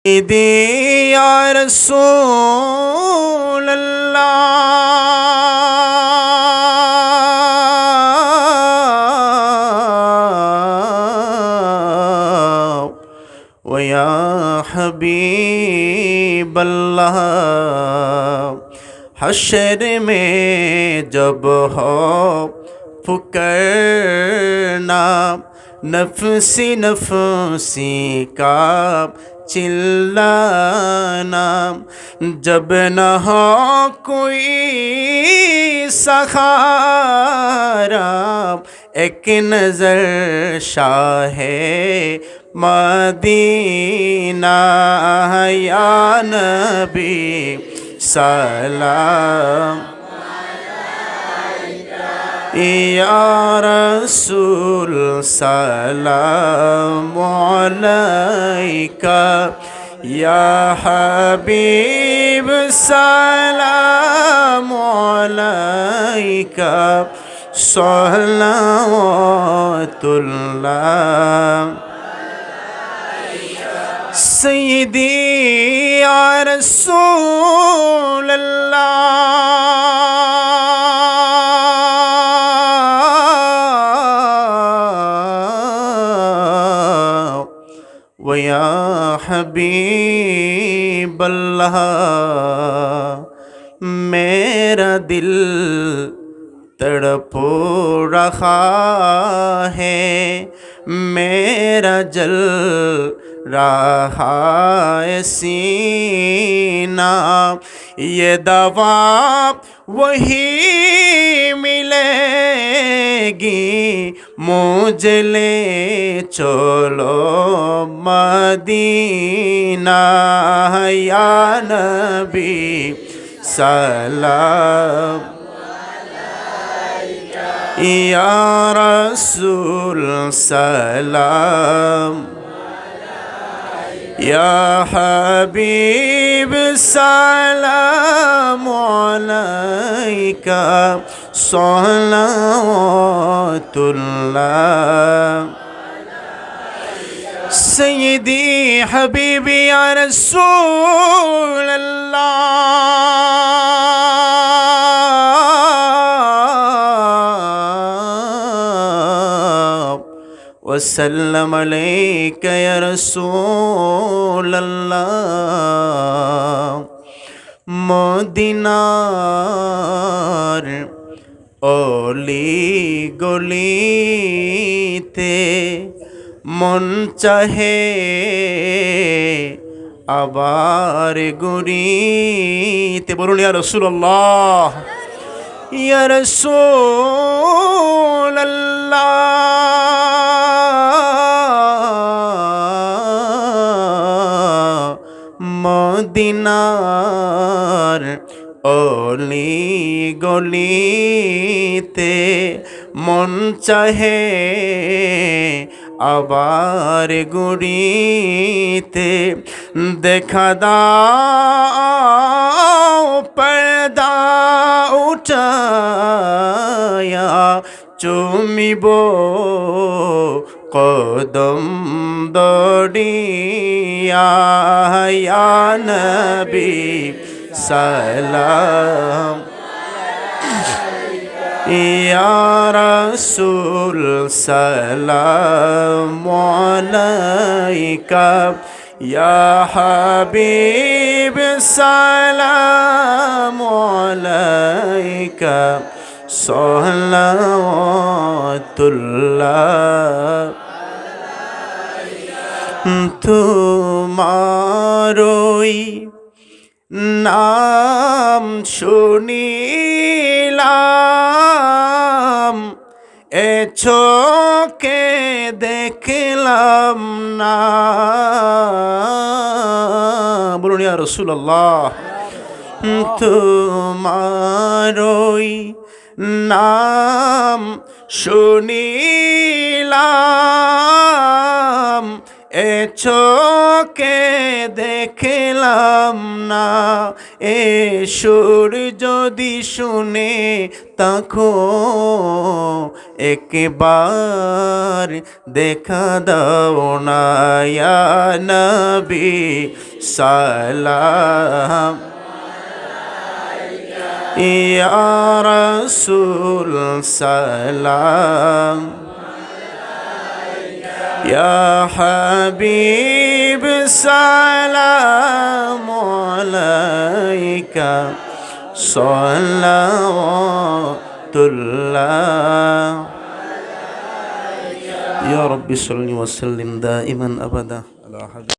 سيدي يا رسول الله ويا حبيب الله حشر में जब हो पुकारना नफसी नफसी का चिल्लाना जब न हो कोई सहारा एक नजर शाहे मदीना या नबी सलाम या रसूल सलाम अलैका या हबीब सलाम अलैका सलावतुल्लाह सय्यदी या रसूल अल्लाह वया हबीब अल्लाह मेरा दिल तड़प रहा है मेरा जल रहा है सीना ये दवा वही मिलेगी मुझे ले चलो मदीना या नबी सलाम या रसूल सलाम या हबीब सलाम अलैका सलावतुल्लाह सय्यदी हबीबी या रसूल अल्लाह वसल्लम अलैका या रसूल अल्लाह मदीनार অলি গলিতে মন চাহে আবার গুরিতে বলুন ইয়া রাসূলুল্লাহ ইয়া রাসূলুল্লাহ মদিনার অলি গলিতে মন চাহে আবার গুরিতে দেখা দাও পর্দা উঠায়া চুমিব কদম দড়িয়া ইয়া নবী সালাম ইয়া রাসূল সালাম আলাইকা ইয়া হাবিব সালাম আলাইকা সালাওয়াতুল্লাহ তোমারই নাম শুনিলাম এ চোখে দেখলাম না বলুন ইয়া রাসূলুল্লাহ তোমারই নাম শুনিলাম এ চোখে দেখলাম না, এ সুর যদি শুনে তাকো একবার দেখা দাও না ইয়া নবী সালাম ইয়া রাসূল সালাম ইয়া হাবিব সালাম আলাইকা সালাওয়াতুল্লাহ ইয়া রাব্বি সাল্লি ওয়া সাল্লিম দাইমান আবাদা আলা